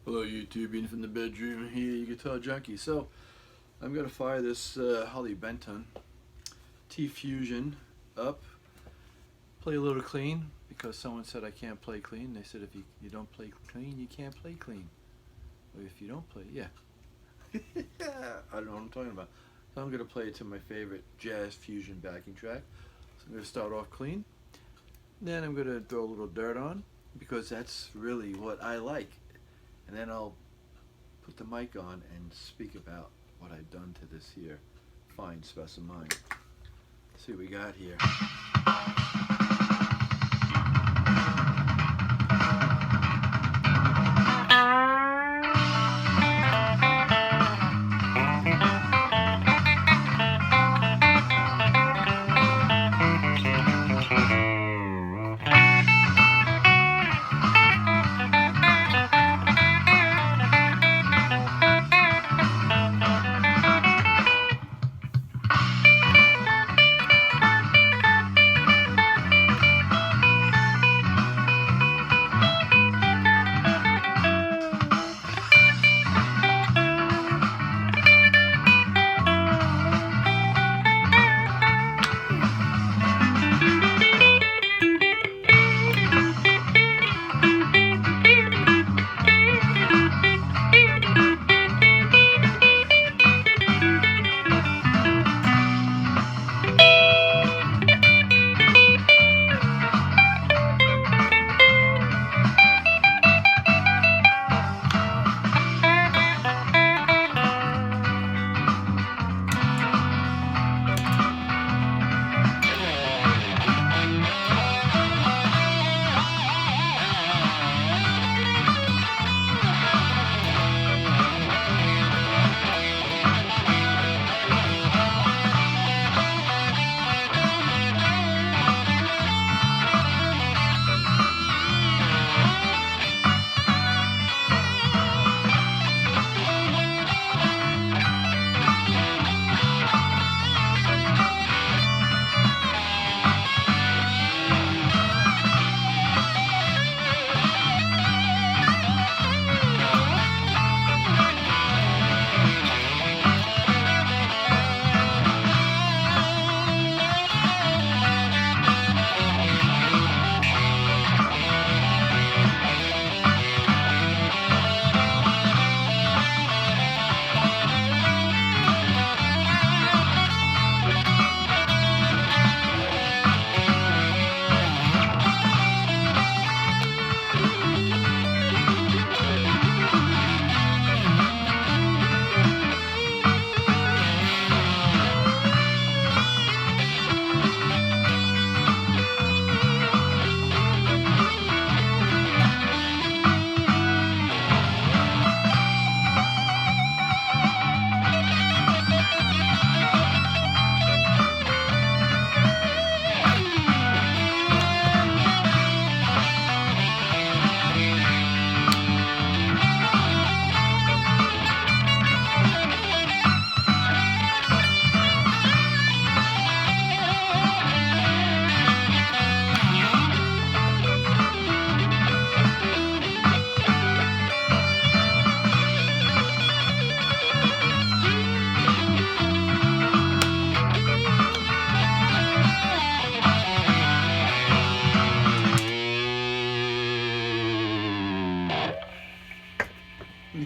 Hello YouTube, Ian from the bedroom here, you guitar junkie. So I'm gonna fire this Harley Benton T-Fusion up, play a little clean because someone said I can't play clean. They said if you don't play clean, you can't play clean. Or if you don't play, yeah. I don't know what I'm talking about. So I'm gonna play it to my favorite jazz fusion backing track. So I'm gonna start off clean. Then I'm gonna throw a little dirt on because that's really what I like. And then I'll put the mic on and speak about what I've done to this here fine specimen. Let's see what we got here.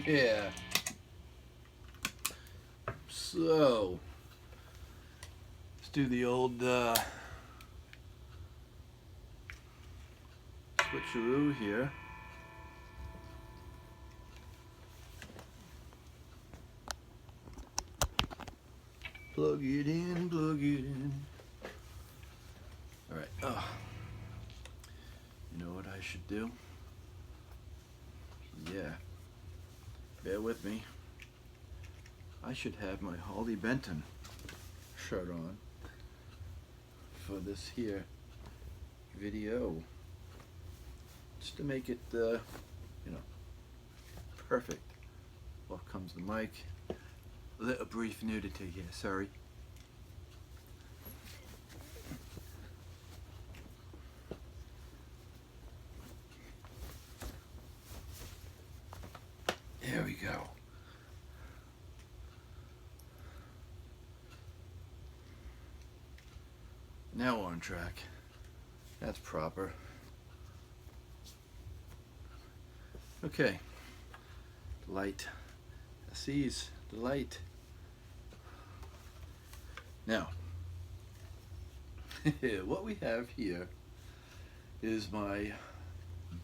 Yeah. So let's do the old switcheroo here. Plug it in, plug it in. All right. Oh, you know what I should do? Yeah. Bear with me. I should have my Harley Benton shirt on for this here video, just to make it, perfect. Off comes the mic. A little brief nudity here, sorry. There we go. Now we're on track. That's proper. Okay. Light. Sees the light. Now, what we have here is my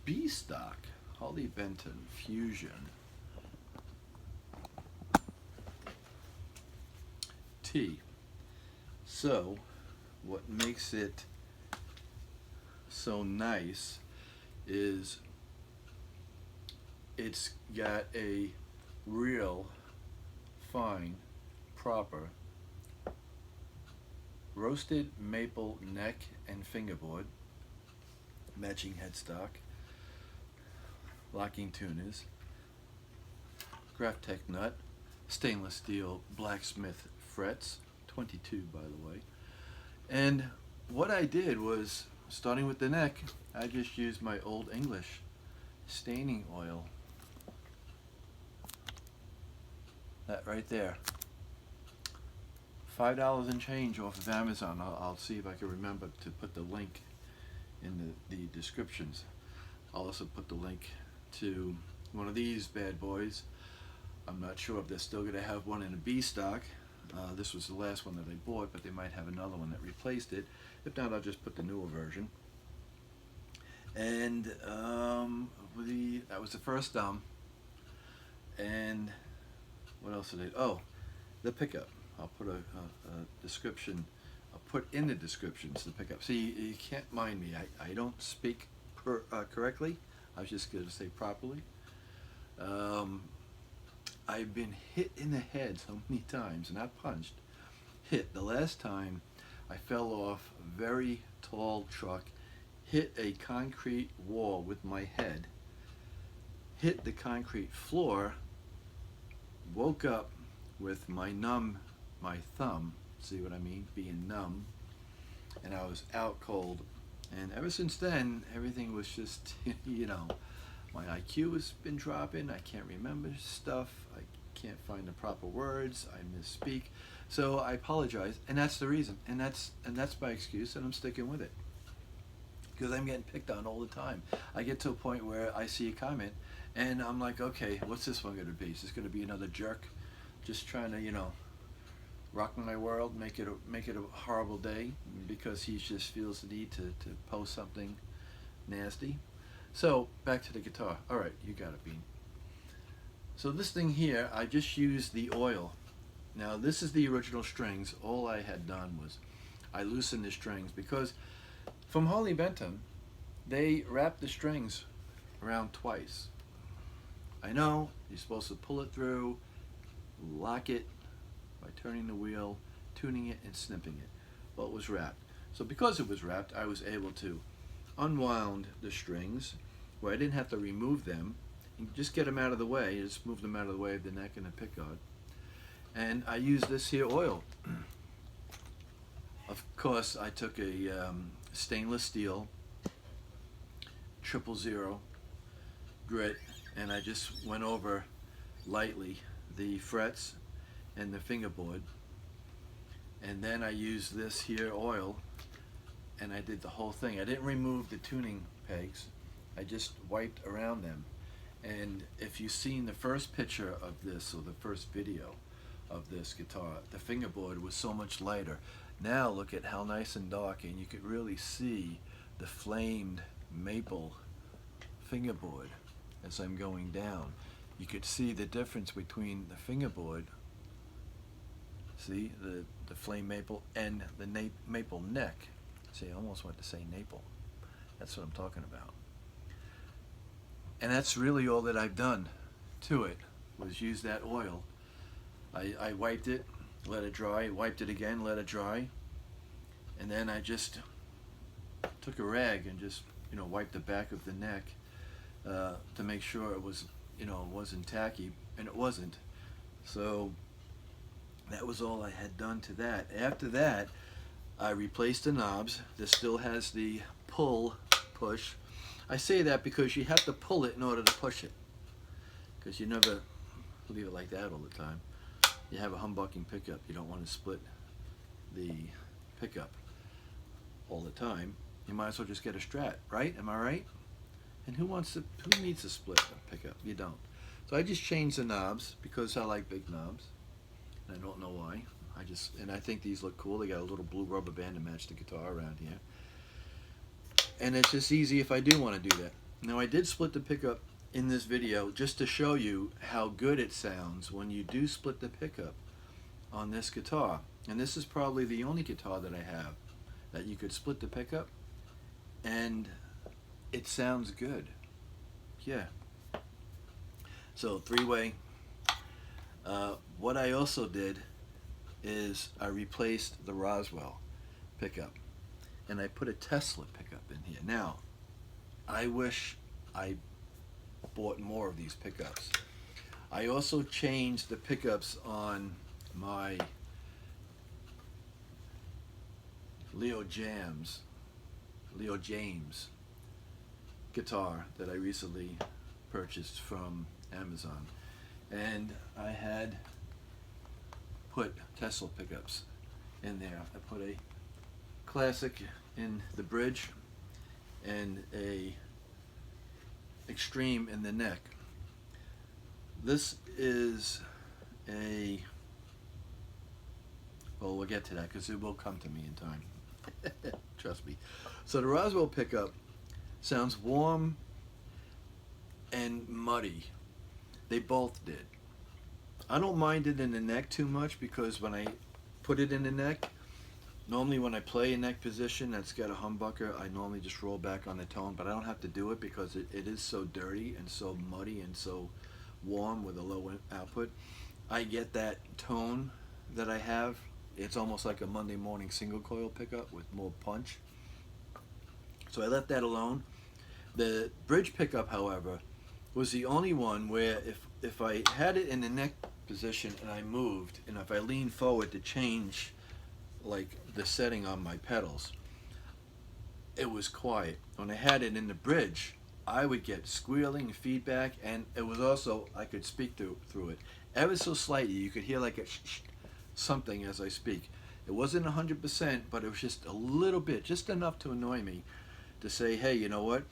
B stock Harley Benton Fusion T. So, what makes it so nice is it's got a real fine, proper roasted maple neck and fingerboard, matching headstock, locking tuners, Graphtec nut, stainless steel blacksmith frets, 22 by the way. And what I did was, starting with the neck, I just used my Old English staining oil. That right there. $5 and change off of Amazon. I'll see if I can remember to put the link in the descriptions. I'll also put the link to one of these bad boys. I'm not sure if they're still going to have one in a B stock. This was the last one that I bought, but they might have another one that replaced it. If not, I'll just put the newer version. And that was the first and what else did I? Oh, the pickup. I'll put a description. I'll put in the descriptions the pickup. See, you can't mind me. I don't speak correctly. I was just going to say properly. I've been hit in the head so many times, not punched. Hit. The last time I fell off a very tall truck, hit a concrete wall with my head, hit the concrete floor, woke up with my thumb, see what I mean, being numb, and I was out cold. And ever since then, everything was just, you know, my IQ has been dropping, I can't remember stuff, I can't find the proper words, I misspeak. So I apologize, and that's the reason, and that's my excuse, and I'm sticking with it. Because I'm getting picked on all the time. I get to a point where I see a comment, and I'm like, okay, what's this one going to be? Is this going to be another jerk just trying to, you know, rock my world, make it a horrible day because he just feels the need to post something nasty? So back to the guitar. All right, you got it, Bean. So this thing here, I just used the oil. Now this is the original strings. All I had done was I loosened the strings because from Harley Benton, they wrap the strings around twice. I know you're supposed to pull it through, lock it by turning the wheel, tuning it, and snipping it. Well, it was wrapped. So because it was wrapped, I was able to unwound the strings where I didn't have to remove them and just get them out of the way. Just move them out of the way of the neck and the pickguard. And I used this here oil. Of course, I took a stainless steel 000 grit, and I just went over lightly the frets and the fingerboard, and then I used this here oil, and I did the whole thing. I didn't remove the tuning pegs, I just wiped around them. And if you've seen the first picture of this or the first video of this guitar, the fingerboard was so much lighter. Now look at how nice and dark, and you could really see the flamed maple fingerboard as I'm going down. You could see the difference between the fingerboard, see, the flame maple, and the maple neck. See, I almost went to say Naple. That's what I'm talking about. And that's really all that I've done to it, was use that oil. I wiped it, let it dry, wiped it again, let it dry, and then I just took a rag and just, you know, wiped the back of the neck to make sure it was, you know, it wasn't tacky, and it wasn't. So that was all I had done to that. After that, I replaced the knobs. This still has the push. I say that because you have to pull it in order to push it, because you never leave it like that all the time. You have a humbucking pickup. You don't want to split the pickup all the time. You might as well just get a Strat, right? Am I right? And who needs to split a pickup? You don't. So I just changed the knobs because I like big knobs. I don't know why. I think these look cool. They got a little blue rubber band to match the guitar around here. And it's just easy if I do want to do that. Now I did split the pickup in this video just to show you how good it sounds when you do split the pickup on this guitar. And this is probably the only guitar that I have that you could split the pickup and it sounds good. Yeah. So three-way. What I also did is I replaced the Roswell pickup and I put a Tesla pickup in here. Now, I wish I bought more of these pickups. I also changed the pickups on my Leo James guitar that I recently purchased from Amazon, and I had put Tesla pickups in there. I put a classic in the bridge and a extreme in the neck. This is well, we'll get to that because it will come to me in time. Trust me. So the Roswell pickup sounds warm and muddy. They both did. I don't mind it in the neck too much because when I put it in the neck, normally when I play a neck position that's got a humbucker, I normally just roll back on the tone, but I don't have to do it because it is so dirty and so muddy and so warm with a low output. I get that tone that I have. It's almost like a Monday morning single coil pickup with more punch. So I left that alone. The bridge pickup, however, was the only one where if I had it in the neck position and I moved, and if I leaned forward to change like the setting on my pedals, it was quiet. When I had it in the bridge, I would get squealing feedback, and it was also, I could speak through it ever so slightly. You could hear like a something as I speak. It wasn't 100%, but it was just a little bit, just enough to annoy me to say, hey, you know what?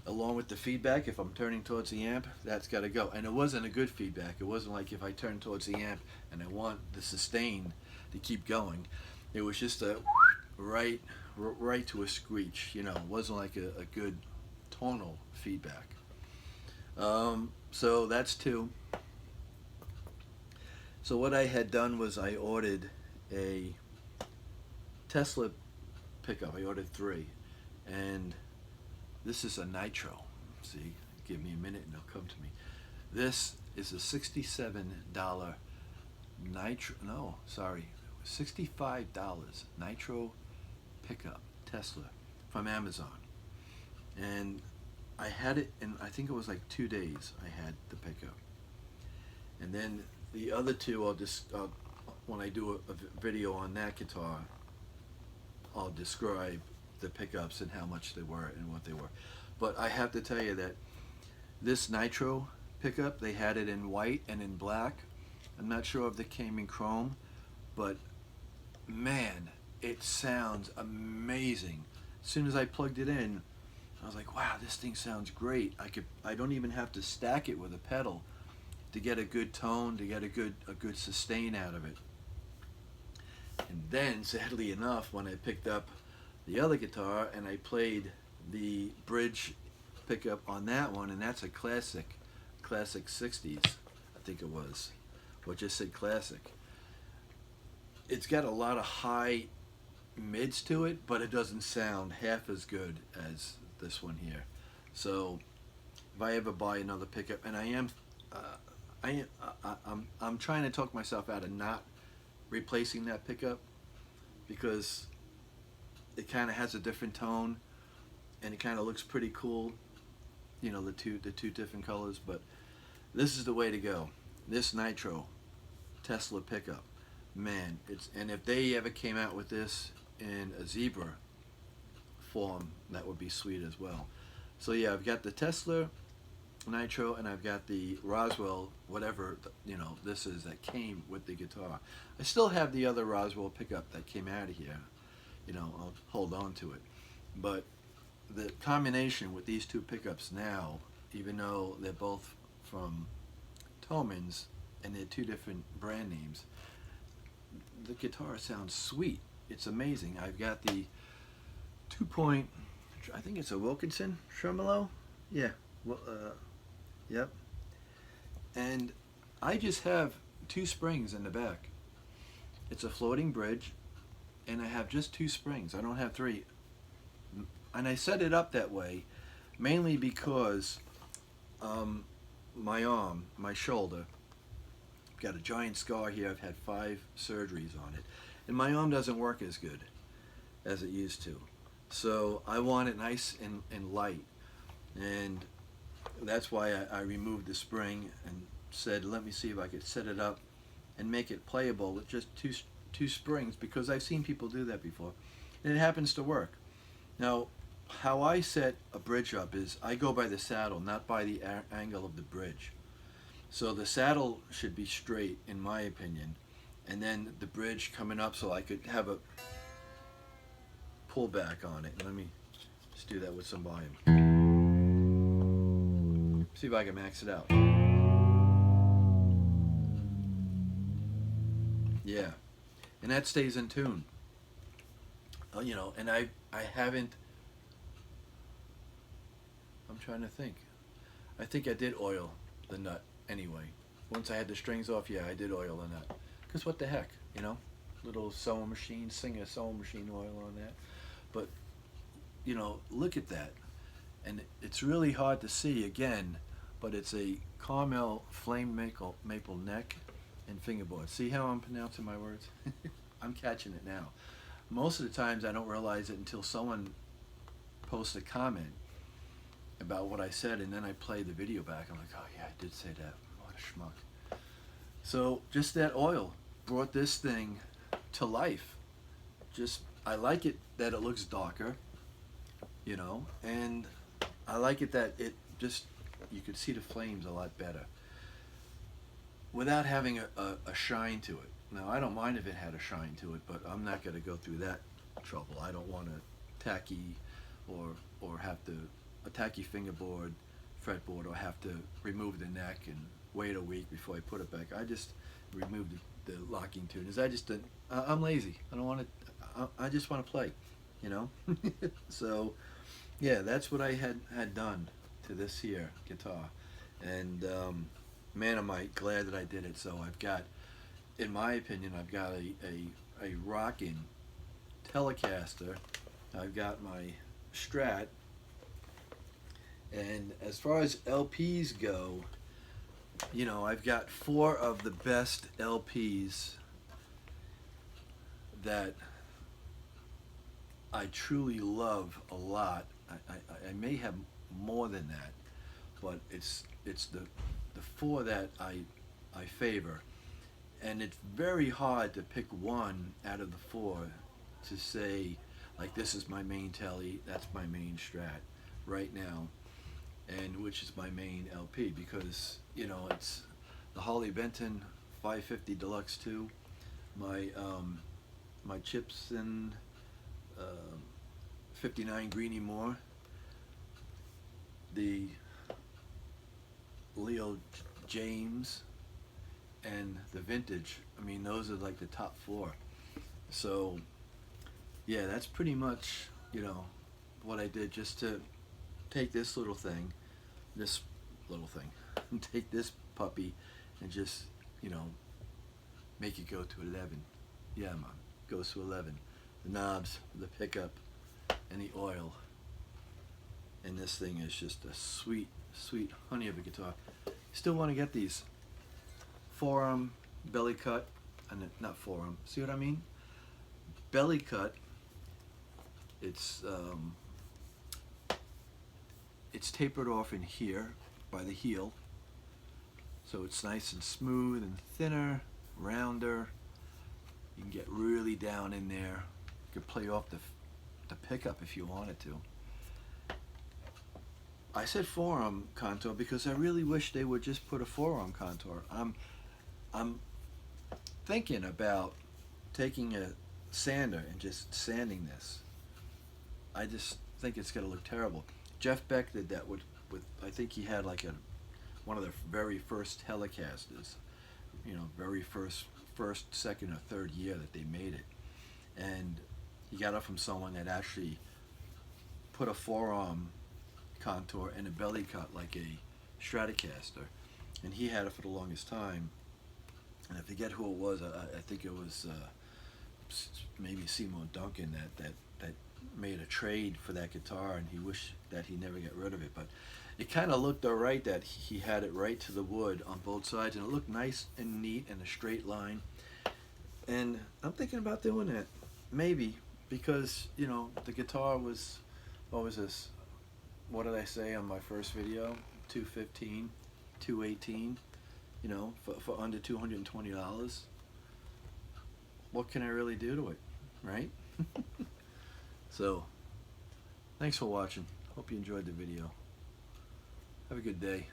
Along with the feedback, if I'm turning towards the amp, that's got to go. And it wasn't a good feedback. It wasn't like if I turn towards the amp and I want the sustain to keep going. It was just a right to a screech. You know, it wasn't like a good tonal feedback. So that's two. So what I had done was I ordered a Tesla pickup. I ordered 3, and this is a nitro. See, give me a minute and it'll come to me. This is a $67 nitro. No, sorry, $65 nitro pickup Tesla from Amazon, and I had it in, I think it was like 2 days. I had the pickup, and then the other two, I'll just when I do a video on that guitar, I'll describe the pickups and how much they were and what they were. But I have to tell you that this nitro pickup, they had it in white and in black. I'm not sure if they came in chrome, but man, it sounds amazing. As soon as I plugged it in, I was like, wow, this thing sounds great. I don't even have to stack it with a pedal to get a good tone, to get a good sustain out of it. And then, sadly enough, when I picked up the other guitar and I played the bridge pickup on that one, and that's a classic 60s, I think it was, or just said classic. It's got a lot of high mids to it, but it doesn't sound half as good as this one here. So if I ever buy another pickup, and I'm trying to talk myself out of not replacing that pickup because it kind of has a different tone and it kind of looks pretty cool, you know, the two different colors. But this is the way to go. This nitro Tesla pickup, man, and if they ever came out with this in a zebra form, that would be sweet as well. So yeah, I've got the Tesla Nitro, and I've got the Roswell, whatever, you know, this is that came with the guitar. I still have the other Roswell pickup that came out of here. You know, I'll hold on to it. But the combination with these two pickups now, even though they're both from Tomans and they're two different brand names, the guitar sounds sweet. It's amazing. I've got the 2-point, I think it's a Wilkinson tremolo. Yeah. Well, yep. And I just have 2 springs in the back. It's a floating bridge, and I have just 2 springs. I don't have 3. And I set it up that way mainly because my arm, my shoulder, I've got a giant scar here. I've had 5 surgeries on it, and my arm doesn't work as good as it used to. So I want it nice and light, and that's why I removed the spring and said, let me see if I could set it up and make it playable with just two springs, because I've seen people do that before, and it happens to work. Now, how I set a bridge up is I go by the saddle, not by the angle of the bridge. So the saddle should be straight, in my opinion, and then the bridge coming up so I could have a pullback on it. Let me just do that with some volume. See if I can max it out. Yeah, and that stays in tune. You know, and I haven't. I'm trying to think. I think I did oil the nut anyway. Once I had the strings off, yeah, I did oil the nut. Cause what the heck, you know, little sewing machine, Singer sewing machine oil on that. But you know, look at that, and it's really hard to see again. But it's a caramel flame maple neck and fingerboard. See how I'm pronouncing my words? I'm catching it now. Most of the times I don't realize it until someone posts a comment about what I said, and then I play the video back. I'm like, oh yeah, I did say that. What a schmuck. So just that oil brought this thing to life. Just, I like it that it looks darker, you know, and I like it that it just, you could see the flames a lot better without having a shine to it. Now, I don't mind if it had a shine to it, but I'm not going to go through that trouble. I don't want a tacky or have to a tacky fingerboard, fretboard, or have to remove the neck and wait a week before I put it back. I just remove the locking tuners. I'm lazy. I don't want to. I just want to play, you know. So, yeah, that's what I had done to this here guitar, and man, am I glad that I did it. So I've got, in my opinion, I've got a rocking Telecaster. I've got my Strat, and as far as LPs go, you know, I've got 4 of the best LPs that I truly love a lot. I may have more than that, but it's the 4 that I favor, and it's very hard to pick one out of the 4 to say, like, this is my main Tele, that's my main Strat right now, and which is my main LP, because, you know, it's the Harley Benton 550 Deluxe 2, my my Chipson 59 Greenie Moore, the Leo James, and the Vintage. I mean, those are like the top 4. So yeah, that's pretty much, you know, what I did, just to take this little thing, and take this puppy and just, you know, make it go to 11. Yeah, man, goes to 11. The knobs, the pickup, and the oil. And this thing is just a sweet, sweet honey of a guitar. Still want to get these forearm belly cut, and not forearm. See what I mean? Belly cut. It's tapered off in here by the heel, so it's nice and smooth and thinner, rounder. You can get really down in there. You could play off the pickup if you wanted to. I said forearm contour because I really wish they would just put a forearm contour. I'm thinking about taking a sander and just sanding this. I just think it's gonna look terrible. Jeff Beck did that with I think he had like one of the very first Telecasters, you know, very first, second, or third year that they made it, and he got it from someone that actually put a forearm contour and a belly cut like a Stratocaster, and he had it for the longest time. And I forget who it was. I think it was maybe Seymour Duncan that made a trade for that guitar, and he wished that he never got rid of it. But it kind of looked alright that he had it right to the wood on both sides, and it looked nice and neat and a straight line. And I'm thinking about doing that, maybe, because, you know, the guitar was, what was this? What did I say on my first video? $215, $218, you know, for under $220. What can I really do to it, right? So, thanks for watching. Hope you enjoyed the video. Have a good day.